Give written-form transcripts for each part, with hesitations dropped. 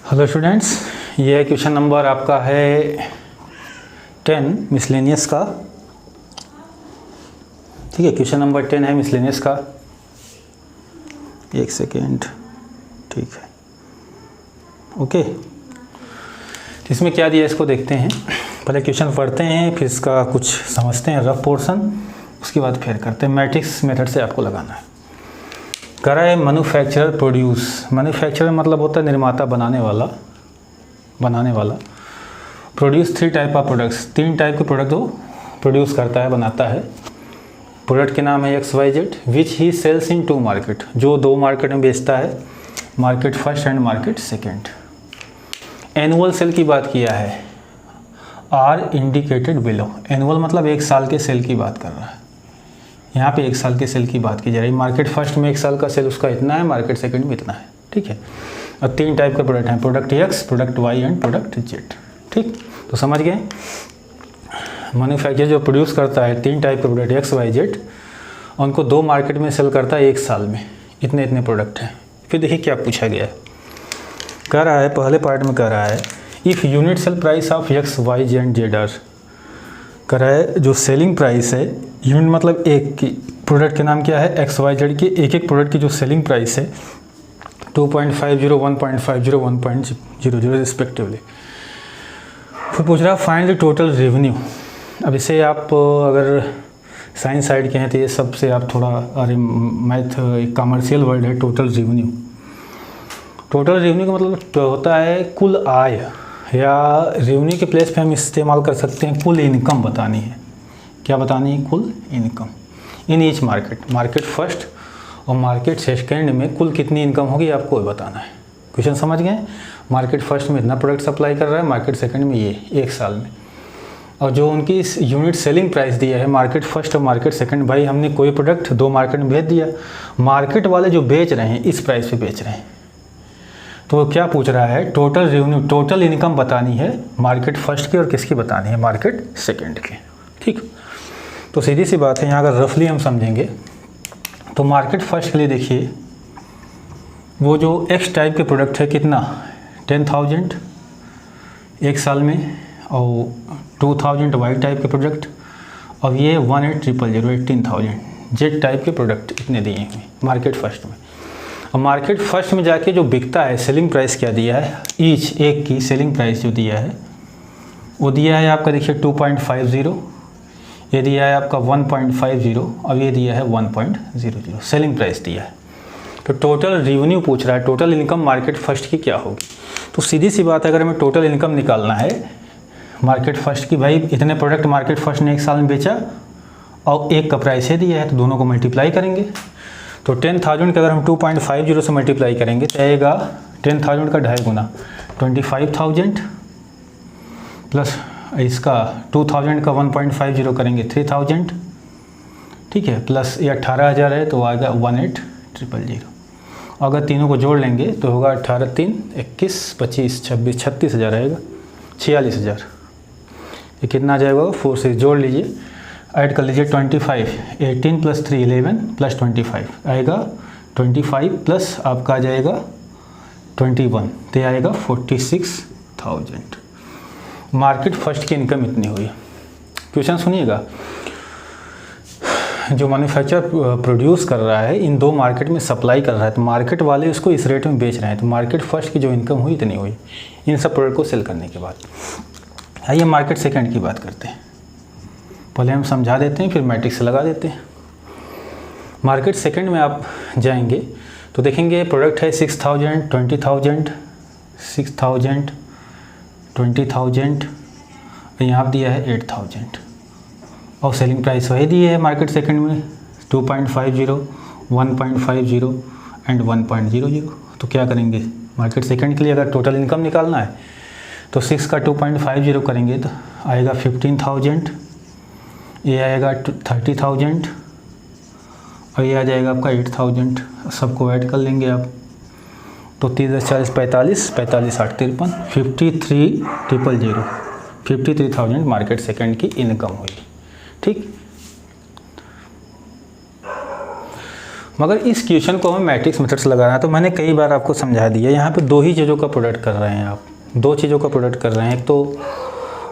Hello students, ये question number आपका है 10 मिसलेनियस का। ठीक है, क्वेश्चन नंबर 10 है मिसलेनियस का। एक सेकेंड, ठीक है, ओके। इसमें क्या दिया इसको देखते हैं। पहले क्वेश्चन पढ़ते हैं, फिर इसका कुछ समझते हैं रफ पोर्शन, उसके बाद फिर करते हैं। मैट्रिक्स मेथड से आपको लगाना है। कह रहा है मैन्युफैक्चरर प्रोड्यूस। मैन्युफैक्चरर मतलब होता है निर्माता, बनाने वाला। Produce 3 type of products, 3 type के प्रोडक्ट वो प्रोड्यूस करता है, बनाता है। प्रोडक्ट के नाम है XYZ, which he sells in 2 market, जो 2 मार्केट में बेचता है, market first and market second. Annual sale की बात किया है, आर इंडिकेटेड बिलो। एनुअल मतलब 1 साल के सेल की बात कर रहा है। यहाँ पे 1 साल के सेल की बात की जा रही है। मार्केट फर्स्ट में 1 साल का सेल उसका इतना है, मार्केट सेकंड में इतना है। ठीक है, और 3 टाइप के प्रोडक्ट हैं, product X, product Y and product Z। ठीक, तो समझ गए। मैन्युफैक्चर जो प्रोड्यूस करता है 3 टाइप के प्रोडक्ट XYZ, उनको 2 मार्केट में सेल करता है 1 साल में। इतने प्रोडक्ट हैं। फिर देखिए क्या पूछा गया है। कह रहा है, पहले पार्ट में कह रहा है if unit sale price of X, Y and Z are. कह रहा है जो सेलिंग प्राइस है, यूनिट मतलब एक की, प्रोडक्ट के नाम क्या है XYZ की, एक प्रोडक्ट की जो सेलिंग प्राइस है 2.50, 1.50, 1.00 रिस्पेक्टिवली। फिर पूछ रहा है फाइंड द टोटल रेवेन्यू। अब इसे आप अगर साइंस साइड के हैं तो ये सबसे आप थोड़ा, अरे मैथ एक कमर्शियल वर्ड है टोटल रेवेन्यू। टोटल रेवेन्यू का मतलब तो होता है कुल आय, या रेवेन्यू के प्लेस पे हम इस्तेमाल कर सकते हैं कुल इनकम बतानी है। क्या बतानी है? कुल income in each market. Market first और मार्केट सेकेंड में कुल कितनी इनकम होगी आपको बताना है। क्वेश्चन समझ गए। मार्केट फर्स्ट में इतना प्रोडक्ट सप्लाई कर रहा है, मार्केट सेकंड में ये 1 साल में। और जो उनकी यूनिट सेलिंग प्राइस दिया है मार्केट फर्स्ट और मार्केट सेकंड, भाई हमने कोई प्रोडक्ट 2 मार्केट में भेज दिया, मार्केट वाले जो बेच रहे हैं इस प्राइस पे बेच रहे हैं। तो क्या पूछ रहा है? टोटल रेवेन्यू, टोटल इनकम बतानी है मार्केट फर्स्ट की और किसकी बतानी है? मार्केट सेकंड की। ठीक, तो सीधी सी बात है, यहाँ अगर रफली हम समझेंगे तो मार्केट फर्स्ट के लिए देखिए, वो जो X टाइप के प्रोडक्ट है कितना 10,000 1 साल में, और 2000 Y टाइप के प्रोडक्ट, और ये 18,000 18,000 Z टाइप के प्रोडक्ट इतने दिए हैं मार्केट फर्स्ट में। और मार्केट फर्स्ट में जाके जो बिकता है, सेलिंग प्राइस क्या दिया है, ईच एक की सेलिंग प्राइस जो दिया है वो दिया है आपका, देखिए 2.50, ये दिया है आपका 1.50, और ये दिया है 1.00 सेलिंग प्राइस दिया है। तो टोटल रेवेन्यू पूछ रहा है, टोटल इनकम मार्केट फर्स्ट की क्या होगी। तो सीधी सी बात है, अगर हमें टोटल इनकम निकालना है मार्केट फर्स्ट की, भाई इतने प्रोडक्ट मार्केट फर्स्ट ने 1 साल में बेचा और एक का प्राइस है दिया है, तो दोनों को मल्टीप्लाई करेंगे। तो 10,000 का अगर हम 2.50 से मल्टीप्लाई करेंगे तो आएगा 10,000 का 2.5 गुना 25,000, प्लस इसका 2,000 का 1.50 करेंगे 3,000। ठीक है, प्लस ये 18,000 है तो आएगा 18,000। अगर तीनों को जोड़ लेंगे तो होगा 18 3 21 25 26 36,000 आएगा, 46,000। ये कितना आ जाएगा? 4 से जोड़ लीजिए, ऐड कर लीजिए 25, 18 + 3 11 + 25 आएगा 25, प्लस आपका आ जाएगा 21, तो ये आएगा 46,000। मार्केट फर्स्ट की इनकम इतनी हुई। क्वेश्चन सुनिएगा, जो मैन्युफैक्चर प्रोड्यूस कर रहा है इन 2 मार्केट में सप्लाई कर रहा है, तो मार्केट वाले उसको इस रेट में बेच रहे हैं, तो मार्केट फर्स्ट की जो इनकम हुई इतनी हुई इन सब प्रोडक्ट को सेल करने के बाद। आइए मार्केट सेकंड की बात करते हैं। पहले हम समझा देते हैं, फिर मैट्रिक्स से लगा देते हैं। मार्केट सेकंड में आप जाएंगे तो देखेंगे प्रोडक्ट है 6,000 20,000 6,000 20,000, और यहाँ दिया है 8,000, और सेलिंग प्राइस वही दी है मार्केट सेकंड में 2.50 1.50 एंड 1.00। तो क्या करेंगे मार्केट सेकंड के लिए? अगर टोटल इनकम निकालना है तो 6 का 2.50 करेंगे तो आएगा 15,000, ये आएगा 30,000, और ये आ जाएगा आपका 8,000। सबको ऐड कर लेंगे आप, तो 30 40 45 45 8 53 53,000 53,000 मार्केट सेकंड की इनकम हुई। ठीक, मगर इस क्वेश्चन को हमें मैट्रिक्स मेथड से लगाना है। तो मैंने कई बार आपको समझा दिया, यहाँ पे दो ही चीज़ों का प्रोडक्ट कर रहे हैं आप, दो चीज़ों का प्रोडक्ट कर रहे हैं। एक तो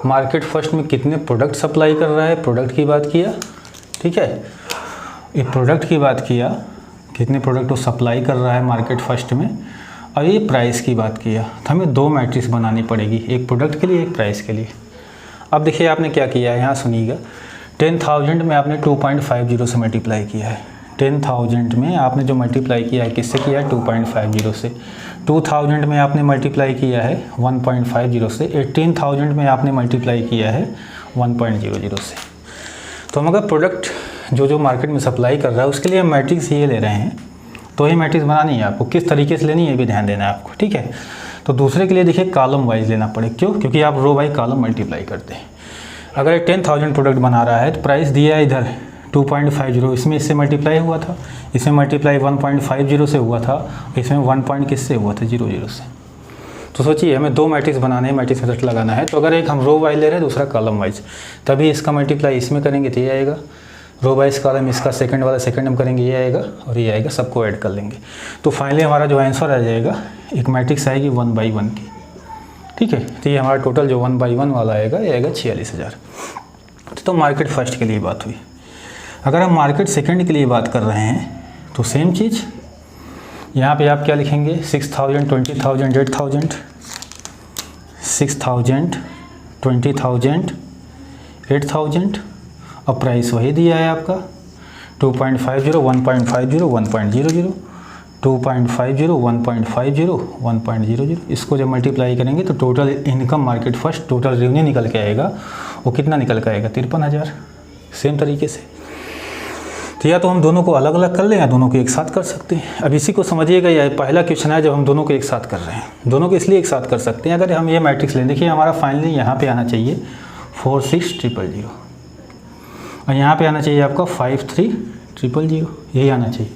मार्केट फर्स्ट में कितने प्रोडक्ट सप्लाई कर रहा है, प्रोडक्ट की बात किया, ठीक है, ये प्रोडक्ट की बात किया, कितने प्रोडक्ट वो सप्लाई कर रहा है मार्केट फर्स्ट में, और ये प्राइस की बात किया। तो हमें दो मैट्रिक्स बनानी पड़ेगी, एक प्रोडक्ट के लिए, एक प्राइस के लिए। अब देखिए आपने क्या किया है, यहाँ सुनिएगा, 10,000 में आपने 2.50 से मल्टीप्लाई किया है। 10,000 में आपने जो मल्टीप्लाई किया है किससे किया है, 2.50 से। 2,000 में आपने मल्टीप्लाई किया है 1.50 से। 18,000 में आपने मल्टीप्लाई किया है 1.00 से। तो हम अगर प्रोडक्ट जो मार्केट में सप्लाई कर रहा है उसके लिए हम मैट्रिक्स ये ले रहे हैं, तो ये मैट्रिक्स बनानी है आपको, किस तरीके से लेनी है ये भी ध्यान देना है आपको, ठीक है। तो दूसरे के लिए देखिए कॉलम वाइज लेना पड़े, क्यों, क्योंकि आप रो बाई कॉलम मल्टीप्लाई करते हैं। अगर 10,000 प्रोडक्ट बना रहा है तो प्राइस दिया है इधर 2.50, इसमें इससे मल्टीप्लाई हुआ था, इसमें मल्टीप्लाई 1.50 से हुआ था, इसमें 1 किससे हुआ था, 00 से। तो सोचिए हमें दो मैट्रिक्स बनाने हैं, मैट्रिक्स मेथड लगाना है। तो अगर एक हम रो वाइज ले रहे हैं, दूसरा कॉलम वाइज, तभी इसका मल्टीप्लाई इसमें करेंगे तो ये आएगा, रो वाइज कॉलम इसका सेकंड वाला सेकंड हम करेंगे ये आएगा, और ये आएगा, सबको ऐड कर लेंगे। तो फाइनली हमारा जो आंसर आ जाएगा, एक मैट्रिक्स आएगी 1/1 की, ठीक है। तो ये हमारा टोटल जो 1/1 वाला आएगा ये आएगा 46,000। तो मार्केट फर्स्ट के लिए बात हुई। अगर हम मार्केट सेकंड के लिए बात कर रहे हैं तो सेम चीज़, यहाँ पे आप क्या लिखेंगे, 6,000, 20,000, 8,000, 6,000, 20,000, 8,000, अब प्राइस वही दिया है आपका 2.50, 1.50, 1.00, 2.50, 1.50, 1.00। इसको जब मल्टीप्लाई करेंगे तो total income market first, total revenue निकल के आएगा, वो कितना निकल के आएगा, 53,000। सेम तरीके से तो या तो हम दोनों को अलग अलग कर लें या दोनों को एक साथ कर सकते हैं। अब इसी को समझिएगा, यह पहला क्वेश्चन है जब हम दोनों को एक साथ कर रहे हैं। दोनों को इसलिए एक साथ कर सकते हैं, अगर हम ये मैट्रिक्स लें, देखिए हमारा फाइनली यहाँ पे आना चाहिए 46,000 और यहाँ पे आना चाहिए आपका 53,000, यही आना चाहिए।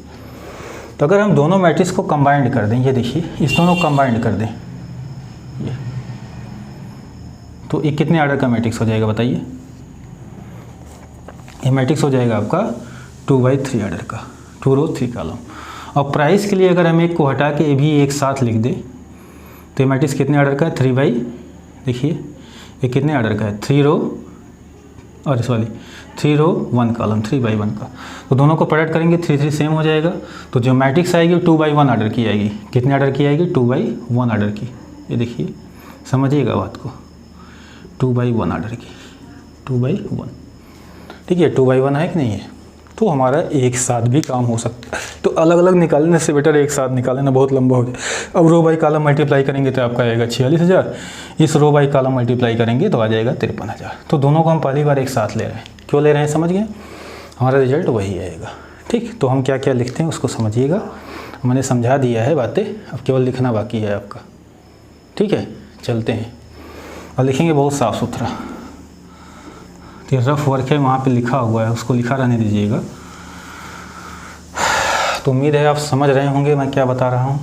तो अगर हम दोनों मैट्रिक्स को कंबाइंड कर दें, ये देखिए इस दोनों को कंबाइंड कर दें, ये तो ये कितने ऑर्डर का मैट्रिक्स हो जाएगा बताइए, ये मैट्रिक्स हो जाएगा आपका 2/3 ऑर्डर का, 2 रो 3 कॉलम। और प्राइस के लिए अगर हम एक को हटा के भी एक साथ लिख दें तो ये मैट्रिक्स कितने ऑर्डर का है, 3/, देखिए ये कितने ऑर्डर का है, 3 रो और इस वाली 3 रो 1 कॉलम, 3/1 का। तो दोनों को प्रोडक्ट करेंगे 3 सेम हो जाएगा। तो जो मैट्रिक्स आएगी 2/1 ऑर्डर की आएगी, कितने ऑर्डर की आएगी, 2/1 ऑर्डर की। ये देखिए समझिएगा बात को, 2/1 ऑर्डर की, 2/1, ठीक है। 2/1 है कि नहीं है, तो हमारा एक साथ भी काम हो सकता है। तो अलग अलग निकालने से बेटर एक साथ निकाल लेना, बहुत लंबा हो जाए। अब रो बाई कॉलम मल्टीप्लाई करेंगे तो आपका आएगा 46,000, इस रो बाई कॉलम मल्टीप्लाई करेंगे तो आ जाएगा 53,000। तो दोनों को हम पहली बार एक साथ ले रहे हैं, क्यों ले रहे हैं समझ गए, हमारा रिजल्ट वही आएगा, ठीक। तो हम क्या क्या लिखते हैं उसको समझिएगा, मैंने समझा दिया है बातें, अब केवल लिखना बाकी है आपका, ठीक है। चलते हैं और लिखेंगे बहुत साफ़ सुथरा। तो रफ वर्क है वहाँ पे लिखा हुआ है, उसको लिखा रहने दीजिएगा। तो उम्मीद है आप समझ रहे होंगे मैं क्या बता रहा हूँ।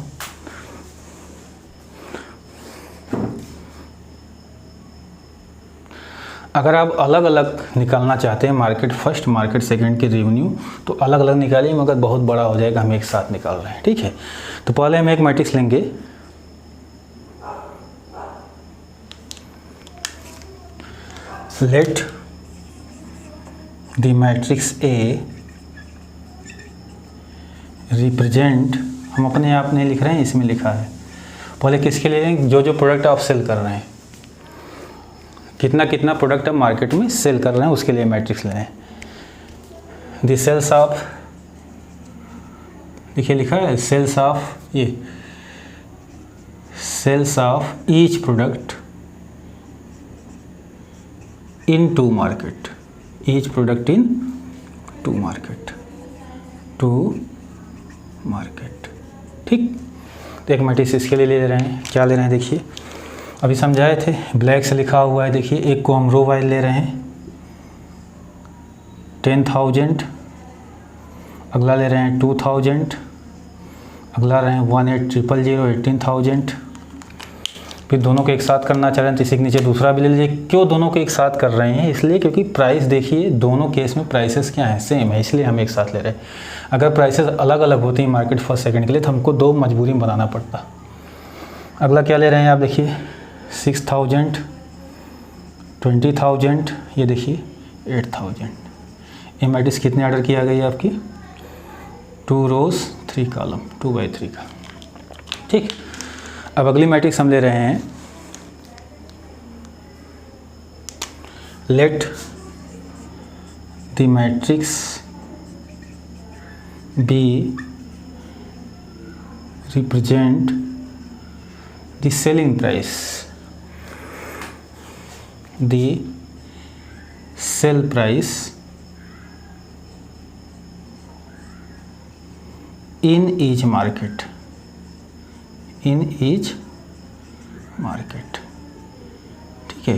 अगर आप अलग अलग निकालना चाहते हैं मार्केट फर्स्ट मार्केट सेकंड के रेवेन्यू, तो अलग अलग निकालिए, मगर बहुत बड़ा हो जाएगा, हम एक साथ निकाल रहे हैं, ठीक है। तो पहले हम एक मैट्रिक्स लेंगे, late the matrix A represent, हम अपने आप नहीं लिख रहे हैं, इसमें लिखा है। पहले किसके लिए लेंगे, जो जो प्रोडक्ट आप सेल कर रहे हैं, कितना कितना प्रोडक्ट आप मार्केट में सेल कर रहे हैं उसके लिए मैट्रिक्स ले रहे हैं। द सेल्स ऑफ, देखिए लिखा है सेल्स ऑफ, ये sales of each product in two market, each product in two market, two market, ठीक। तो एक मैट्रिक्स इसके लिए ले रहे हैं, क्या ले रहे हैं देखिए, अभी समझाए थे, ब्लैक से लिखा हुआ है, देखिए एक को हम रो वाइज ले रहे हैं 10,000, अगला ले रहे हैं 2,000, अगला रहे हैं 18,000, 18,000, फिर दोनों को एक साथ करना चाह रहे हैं तो इसी के नीचे दूसरा भी ले लीजिए। क्यों दोनों को एक साथ कर रहे हैं? इसलिए क्योंकि प्राइस देखिए दोनों केस में प्राइसेस क्या हैं, सेम है, इसलिए हम एक साथ ले रहे हैं। अगर प्राइसेस अलग अलग होती हैं मार्केट फर्स्ट सेकंड के लिए तो हमको दो मजबूरी में बनाना पड़ता। अगला क्या ले रहे हैं आप देखिए 6000, 20,000, ये देखिए 8000। ये मैट्रिक्स कितने ऑर्डर की आ गई आपकी? 2 रोज 3 कॉलम, 2/3 का। ठीक, अब अगली मैट्रिक्स हम ले रहे हैं let the matrix B represent the selling price, the sale price in each market, in each market। ठीक है,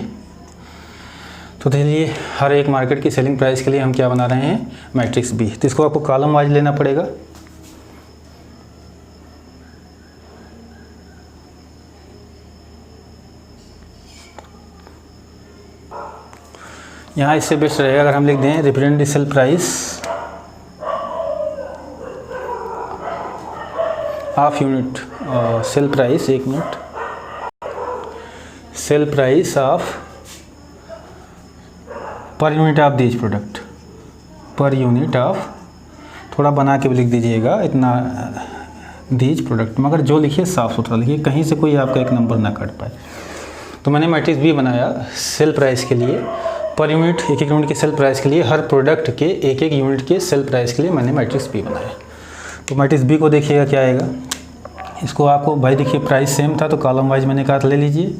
तो देखिए हर एक मार्केट की सेलिंग प्राइस के लिए हम क्या बना रहे हैं? Matrix B. तो इसको आपको कॉलम वाइज लेना पड़ेगा। यहाँ इससे बेस्ट रहेगा अगर हम लिख दें represent the sale price half unit, sale price, एक minute, sale price of per unit of these product, per unit of, थोड़ा बना के भी लिख दीजिएगा इतना, दीज प्रोडक्ट, मगर जो लिखिए साफ़ सुथरा लिखिए, कहीं से कोई आपका एक नंबर ना कट पाए। तो मैंने मैट्रिक्स बी बनाया सेल प्राइस के लिए, पर यूनिट, एक एक यूनिट के सेल प्राइस के लिए, हर प्रोडक्ट के एक एक यूनिट के सेल प्राइस के लिए मैंने मैट्रिक्स बी बनाया। तो मैट्रिक्स बी को देखिएगा क्या आएगा। इसको आपको भाई देखिए प्राइस सेम था तो कॉलम वाइज मैंने कहा ले लीजिए।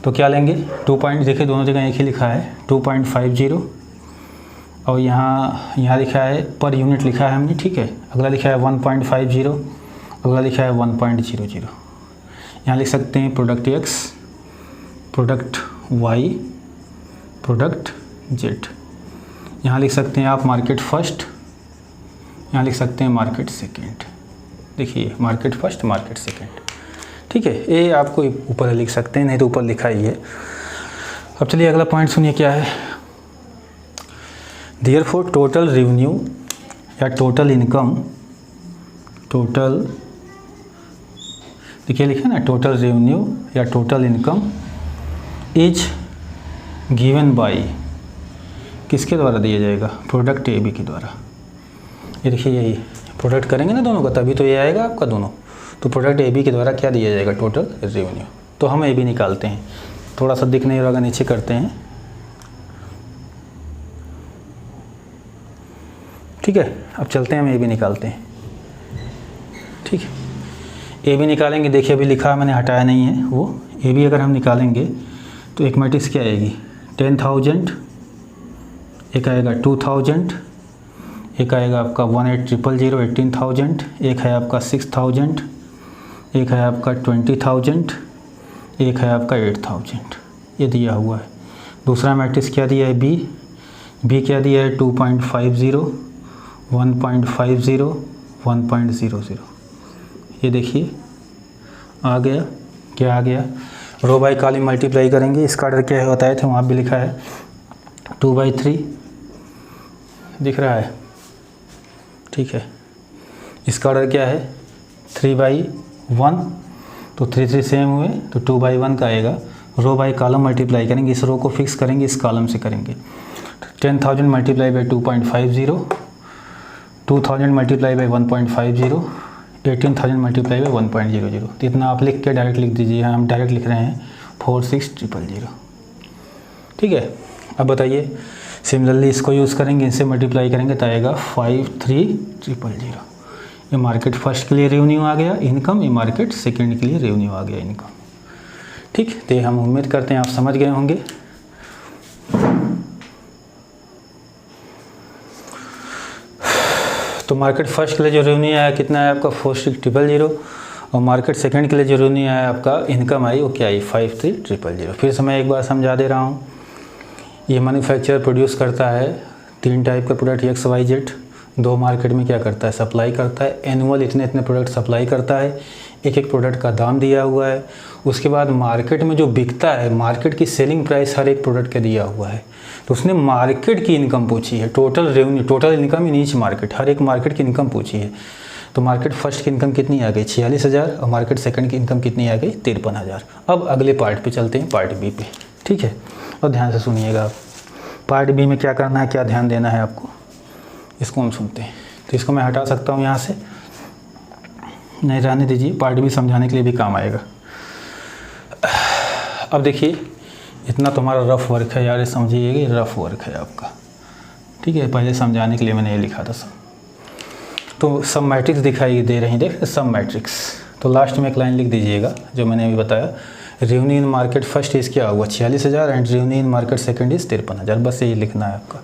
तो क्या लेंगे 2 पॉइंट, देखिए दोनों जगह एक ही लिखा है 2.50, और यहाँ लिखा है पर यूनिट लिखा है हमने। ठीक है, अगला लिखा है 1.50, अगला लिखा है 1.00। यहाँ लिख सकते हैं product X, product Y, product Z. यहाँ लिख सकते हैं आप मार्केट फर्स्ट, यहाँ लिख सकते हैं मार्केट सेकेंड। देखिए मार्केट फर्स्ट, मार्केट सेकेंड। ठीक है, ये आपको ऊपर लिख सकते हैं, नहीं तो ऊपर लिखा ही है। अब चलिए अगला पॉइंट सुनिए क्या है। देयरफॉर टोटल रेवेन्यू या टोटल इनकम, टोटल, देखिए लिखा ना टोटल रेवेन्यू या total income is given bye, किसके द्वारा दिया जाएगा? प्रोडक्ट ए बी के द्वारा। ये देखिए यही प्रोडक्ट करेंगे ना दोनों का, तभी तो ये आएगा आपका दोनों। तो प्रोडक्ट ए बी के द्वारा क्या दिया जाएगा? Total revenue. तो हम ए बी निकालते हैं, थोड़ा सा दिख नहीं रहा, नीचे करते हैं। ठीक है, अब चलते हैं, हम ए बी निकालते हैं। ठीक है, ए बी निकालेंगे। देखिए अभी लिखा मैंने, हटाया नहीं है वो। ए बी अगर हम निकालेंगे तो एक मैट्रिक्स क्या आएगी? 10,000, एक आएगा 2,000, एक आएगा आपका 18,000, 18,000, एक है आपका 6,000, एक है आपका 20,000, एक है आपका 8,000। ये दिया हुआ है। दूसरा मैट्रिक्स क्या दिया है? बी। बी क्या दिया है? 2.50, 1.50, 1.00। ये देखिए आ गया। क्या आ गया? रो बाई कॉलम मल्टीप्लाई करेंगे। इसका ऑर्डर क्या होता है? तो वहाँ भी लिखा है 2/3, दिख रहा है। ठीक है, इसका ऑर्डर क्या है? 3/1। तो 3 3 सेम हुए तो 2/1 का आएगा। रो बाई कॉलम मल्टीप्लाई करेंगे, इस रो को फिक्स करेंगे, इस कॉलम से करेंगे। 10,000 multiply by 2.50, 2,000 multiply by 1.50, 18,000 multiply by 1.00। तो इतना आप लिख के डायरेक्ट लिख दीजिए। यहाँ हम डायरेक्ट लिख रहे हैं 46,000। ठीक है, अब बताइए सिमिलरली इसको यूज़ करेंगे, इनसे मल्टीप्लाई करेंगे तो आएगा 53,000। ये मार्केट फर्स्ट के लिए रेवेन्यू आ गया इनकम, ये मार्केट सेकंड के लिए रेवेन्यू आ गया इनकम। ठीक, तो हम उम्मीद करते हैं आप समझ गए होंगे। तो मार्केट फर्स्ट के लिए जो रेवेन्यू आया कितना है आपका? 46,000, और मार्केट सेकंड के लिए जो रेवेन्यू आया आपका इनकम आई वो क्या आई? 53,000। फिर से मैं एक बार समझा दे रहा हूँ। ये मैन्युफैक्चरर प्रोड्यूस करता है 3 टाइप के product X Y Z. 2 market में क्या करता है? सप्लाई करता है। एनुअल इतने इतने प्रोडक्ट सप्लाई करता है। एक एक प्रोडक्ट का दाम दिया हुआ है। उसके बाद मार्केट में जो बिकता है, मार्केट की सेलिंग प्राइस हर एक प्रोडक्ट का दिया हुआ है। तो उसने मार्केट की इनकम पूछी है, total revenue, total income in each market, हर एक मार्केट की इनकम पूछी है। तो मार्केट फर्स्ट की इनकम कितनी आ गई 46,000 और मार्केट सेकंड की इनकम कितनी आ गई 53,000। अब अगले पार्ट पे चलते हैं, पार्ट बी पे, ठीक है। और ध्यान से सुनिएगा, पार्ट बी में क्या करना है, क्या ध्यान देना है आपको, इसको हम सुनते हैं। तो इसको मैं हटा सकता हूँ यहाँ से, नहीं रहने दीजिए, पार्ट बी समझाने के लिए भी काम आएगा। अब देखिए, इतना तुम्हारा रफ वर्क है यार, समझिएगा ये रफ वर्क है आपका, ठीक है। पहले समझाने के लिए मैंने ये लिखा था सब। तो सब मैट्रिक्स दिखाई दे रही, देख सब मैट्रिक्स। तो लास्ट में एक लाइन लिख दीजिएगा जो मैंने अभी बताया, revenue in market first is क्या हुआ 46,000 and revenue in market second is 53,000, बस यही लिखना है आपका।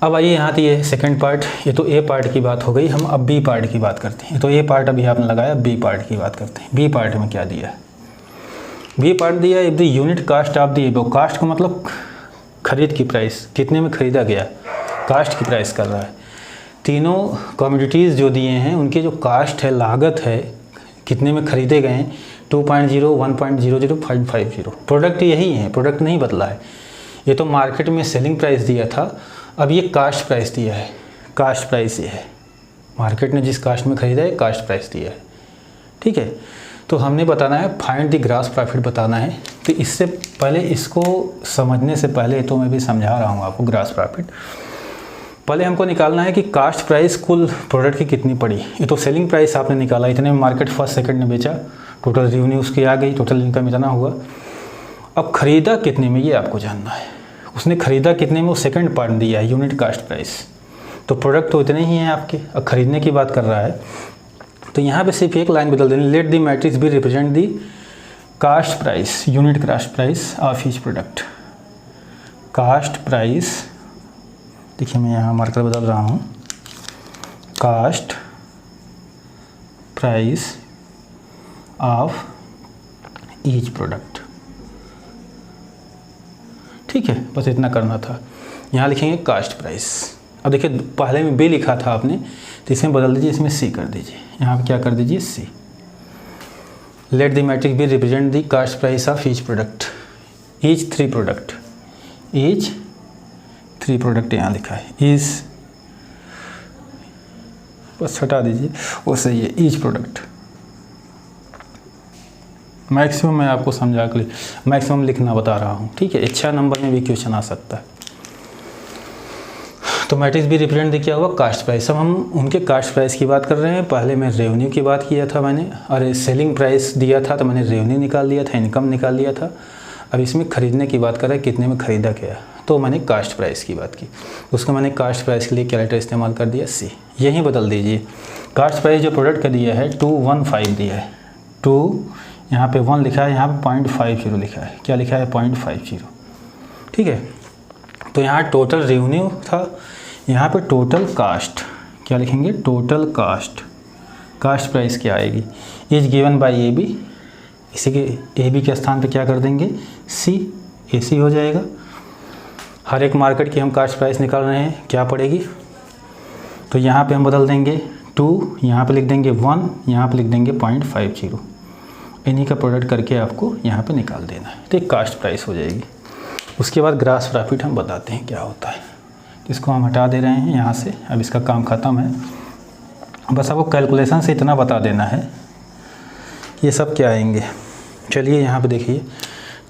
अब आइए यहाँ थी ये सेकंड पार्ट, ये तो ए पार्ट की बात हो गई, हम अब बी पार्ट की बात करते हैं। तो ए पार्ट अभी आपने लगाया, बी पार्ट की बात करते हैं। बी पार्ट में क्या दिया है, बी पार्ट दिया if the unit cost of the above, cost को मतलब खरीद की प्राइस, कितने में खरीदा गया, कास्ट की प्राइस कर रहा है। तीनों कमोडिटीज़ जो दिए हैं उनके जो कास्ट है, लागत है, कितने में खरीदे गए हैं 2.0, 1.00, 550। प्रोडक्ट यही है, प्रोडक्ट नहीं बदला है। ये तो मार्केट में सेलिंग प्राइस दिया था, अब ये कास्ट प्राइस दिया है, कास्ट प्राइस ये है, मार्केट ने जिस कास्ट में खरीदा है कास्ट प्राइस दिया है, ठीक है। तो हमने बताना है फाइंड द ग्रॉस प्रॉफिट बताना है। तो इससे पहले, इसको समझने से पहले तो मैं भी समझा रहा हूँ आपको ग्रॉस प्रॉफिट। पहले हमको निकालना है कि कास्ट प्राइस कुल प्रोडक्ट की कितनी पड़ी। ये तो सेलिंग प्राइस आपने निकाला, इतने में मार्केट फर्स्ट सेकंड ने बेचा, टोटल रेवेन्यू उसकी आ गई, टोटल इनकम इतना हुआ। अब ख़रीदा कितने में ये आपको जानना है, उसने ख़रीदा कितने में, वो सेकंड पार्ट दिया है यूनिट कास्ट प्राइस। तो प्रोडक्ट तो इतने ही हैं आपके, अब ख़रीदने की बात कर रहा है। तो यहाँ पे सिर्फ एक लाइन बदल देनी, let the matrix B represent the cost price, unit cost price of each product. Cost price, देखिए मैं यहाँ मार्कर बदल रहा हूँ, cost price of each product, ठीक है। बस इतना करना था। यहाँ लिखेंगे कास्ट प्राइस। अब देखिए पहले में बी लिखा था आपने, तो इसमें बदल दीजिए, इसमें सी कर दीजिए, यहाँ पे क्या कर दीजिए C. Let the matrix B represent the cost price of each product, each 3 product, each 3 product यहाँ लिखा है, इज, बस हटा दीजिए, वो सही है, ईच प्रोडक्ट। मैक्सिमम मैं आपको समझा के लिए मैक्सिमम लिखना बता रहा हूँ, ठीक है। 6 नंबर में भी क्वेश्चन आ सकता है। तो मैट्रिक्स भी रिप्रेजेंट दिया हुआ कास्ट प्राइस। अब हम उनके कास्ट प्राइस की बात कर रहे हैं। पहले मैं रेवेन्यू की बात किया था मैंने, और सेलिंग प्राइस दिया था तो मैंने रेवेन्यू निकाल लिया था, इनकम निकाल लिया था। अब इसमें ख़रीदने की बात कर रहे हैं, कितने में ख़रीदा गया, तो मैंने कास्ट प्राइस की बात की, उसको मैंने कास्ट प्राइस के लिए कैलकुलेटर इस्तेमाल कर दिया सी। यहीं बदल दीजिए, कास्ट प्राइस जो प्रोडक्ट का दिया है 215 दिया है, 2 यहाँ पे 1 लिखा है, यहाँ पे 0.50 लिखा है, क्या लिखा है 0.50, ठीक है। तो यहाँ टोटल रेवेन्यू था, यहाँ पे टोटल कास्ट क्या लिखेंगे, टोटल कास्ट, कास्ट प्राइस क्या आएगी, is given by A B, इसी के ए बी के स्थान पे क्या कर देंगे सी, ए सी हो जाएगा। हर एक मार्केट की हम कास्ट प्राइस निकाल रहे हैं, क्या पड़ेगी, तो यहाँ पे हम बदल देंगे 2, यहाँ पे लिख देंगे 1, यहाँ पे लिख देंगे 0.50, इन्हीं का प्रोडक्ट करके आपको यहाँ पे निकाल देना है, तो एक कास्ट प्राइस हो जाएगी। उसके बाद ग्रॉस प्रॉफिट हम बताते हैं क्या होता है। इसको हम हटा दे रहे हैं यहाँ से, अब इसका काम ख़त्म है। बस आपको कैलकुलेशन से इतना बता देना है ये सब क्या आएंगे। चलिए यहाँ पे देखिए,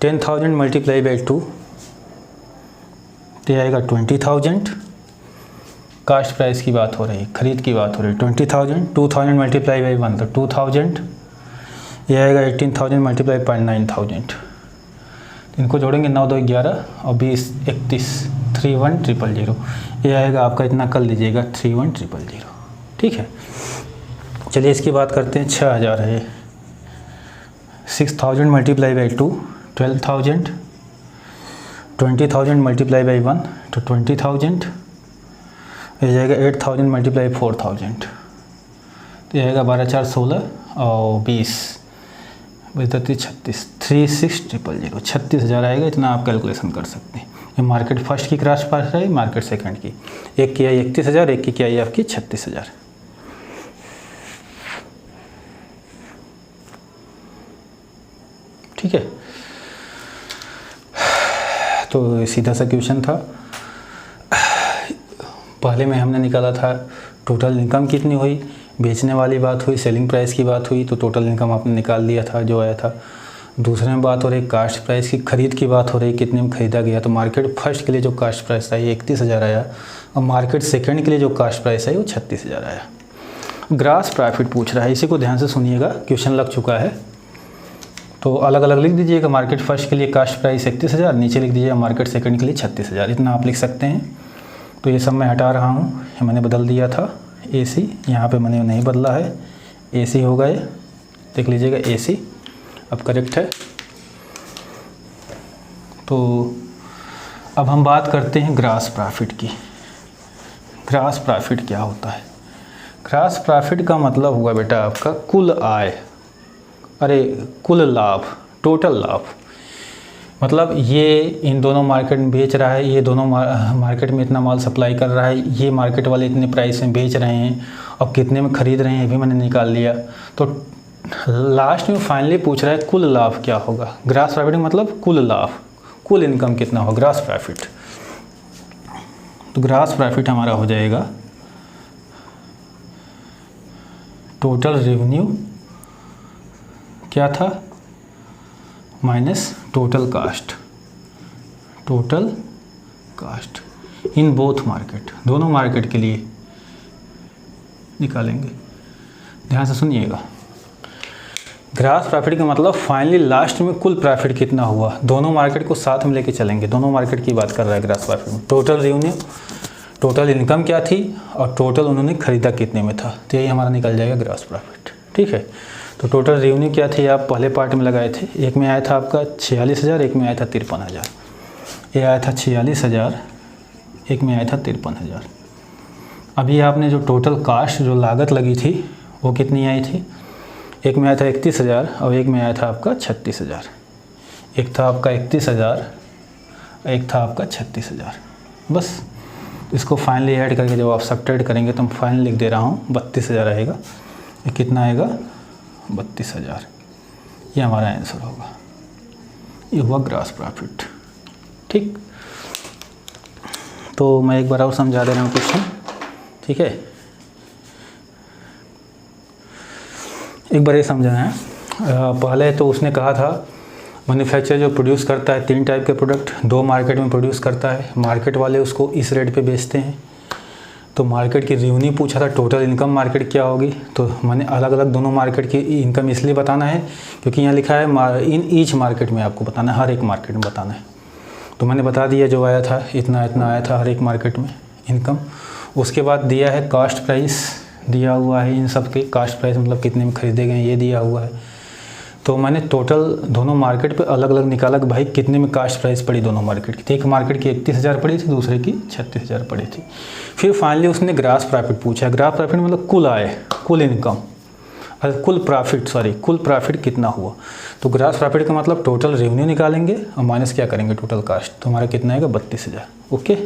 10,000 मल्टीप्लाई बाई 2 तो आएगा 20,000। कास्ट प्राइस की बात हो रही है, खरीद की बात हो रही है, 20,000। 2,000 मल्टीप्लाई बाई 1 तो 2,000, ये आएगा 18,000 मल्टीप्लाई बाई 9,000। इनको जोड़ेंगे 9 2 11 और 20 31 31,000, ये आएगा आपका, इतना कर लीजिएगा 31,000, ठीक है। चलिए इसकी बात करते हैं, 6,000 है, 6,000 मल्टीप्लाई बाई 2 12,000, 20,000 मल्टीप्लाई बाई 1 तो 20,000, ये जाएगा 8,000 मल्टीप्लाई 4,000 तो ये आएगा 12 4 16 और 20 36 36,000, 36,000 आएगा। इतना आप कैलकुलेशन कर सकते हैं। ये मार्केट फर्स्ट की क्रॉस प्राइस है, मार्केट सेकंड की, एक की आई 31,000, एक की आई आपकी 36,000। ठीक है, तो सीधा सा क्वेश्चन था। पहले में हमने निकाला था टोटल इनकम कितनी हुई, बेचने वाली बात हुई, सेलिंग प्राइस की बात हुई, तो टोटल इनकम आपने निकाल लिया था जो आया था। दूसरे में बात हो रही कास्ट प्राइस की, खरीद की बात हो रही, कितने में ख़रीदा गया, तो मार्केट फर्स्ट के लिए जो कास्ट प्राइस आई 31,000 आया, और मार्केट सेकंड के लिए जो कास्ट प्राइस आई वो 36,000 आया। ग्रास प्रॉफिट पूछ रहा है, इसी को ध्यान से सुनिएगा, क्वेश्चन लग चुका है। तो अलग अलग लिख दीजिएगा, मार्केट फर्स्ट के लिए कास्ट प्राइस 31,000, नीचे लिख दीजिएगा मार्केट सेकंड के लिए 36,000, इतना आप लिख सकते हैं। तो ये सब मैं हटा रहा हूँ, ये मैंने बदल दिया था AC, यहाँ पे मैंने नहीं बदला है, AC होगा ये, देख लीजिएगा AC अब करेक्ट है। तो अब हम बात करते हैं ग्रास प्रॉफिट की। ग्रास प्रॉफिट क्या होता है? ग्रास प्रॉफिट का मतलब हुआ बेटा आपका कुल आय, अरे कुल लाभ, टोटल लाभ। मतलब ये इन दोनों मार्केट में बेच रहा है, ये दोनों मार्केट में इतना माल सप्लाई कर रहा है, ये मार्केट वाले इतने प्राइस में बेच रहे हैं, अब कितने में ख़रीद रहे हैं ये भी मैंने निकाल लिया। तो लास्ट में फाइनली पूछ रहा है कुल लाभ क्या होगा। ग्रास प्रॉफिट मतलब कुल लाभ, कुल इनकम कितना होगा, ग्रास प्रॉफिट। तो ग्रास प्रॉफिट हमारा हो जाएगा टोटल रेवेन्यू क्या था minus total cast, total cast in both market, दोनों मार्केट के लिए निकालेंगे। ध्यान से सुनिएगा, ग्रास प्रॉफिट का मतलब फाइनली लास्ट में कुल प्रॉफिट कितना हुआ, दोनों मार्केट को साथ में लेके चलेंगे, दोनों मार्केट की बात कर रहा है ग्रास प्रॉफिट में। टोटल रेवेन्यू, टोटल इनकम क्या थी और टोटल उन्होंने खरीदा कितने में था, तो यही हमारा निकल जाएगा ग्रास प्रॉफिट। ठीक है, तो टोटल रेवेन्यू क्या थी आप पहले पार्ट में लगाए थे, एक में आया था आपका 46,000, एक में आया था 53,000। ये आया था 46,000, एक में आया था 53,000। अभी आपने जो टोटल कास्ट जो लागत लगी थी वो कितनी आई थी, एक में आया था 31,000 और एक में आया था आपका 36,000। एक था आपका 31,000, एक था आपका 36,000। बस इसको फाइनली ऐड करके जब आप सब्ट्रैक्ट करेंगे तो मैं फाइनल लिख दे रहा हूँ 32,000 आएगा। ये कितना आएगा 32,000। ये हमारा आंसर होगा, ये हुआ ग्रास प्रॉफिट। ठीक, तो मैं एक बार और समझा दे रहा हूँ क्वेश्चन। ठीक है, एक बार ये समझना है। पहले तो उसने कहा था मैन्युफैक्चरर जो प्रोड्यूस करता है 3 टाइप के प्रोडक्ट, 2 मार्केट में प्रोड्यूस करता है, मार्केट वाले उसको इस रेट पे बेचते हैं। तो मार्केट की रेवेन्यू पूछा था, टोटल इनकम मार्केट क्या होगी, तो मैंने अलग अलग दोनों मार्केट की इनकम इसलिए बताना है क्योंकि यहाँ लिखा है इन ईच मार्केट में आपको बताना है, हर एक मार्केट में बताना है। तो मैंने बता दिया जो आया था इतना इतना आया था हर एक मार्केट में इनकम। उसके बाद दिया है कास्ट प्राइस, दिया हुआ है इन सब के कास्ट प्राइस मतलब कितने में खरीदे गए ये दिया हुआ है। तो मैंने टोटल दोनों मार्केट पे अलग अलग निकाला कि भाई कितने में कास्ट प्राइस पड़ी दोनों मार्केट की। एक मार्केट की 31,000 पड़ी थी, दूसरे की 36,000 पड़ी थी। फिर फाइनली उसने ग्रास प्रॉफिट पूछा। ग्रास प्रॉफिट मतलब कुल आय, कुल इनकम, कुल प्रॉफिट कितना हुआ। तो ग्रास प्रॉफिट का मतलब टोटल रेवेन्यू निकालेंगे और माइनस क्या करेंगे टोटल कास्ट, तो हमारा कितना आएगा 32,000। ओके।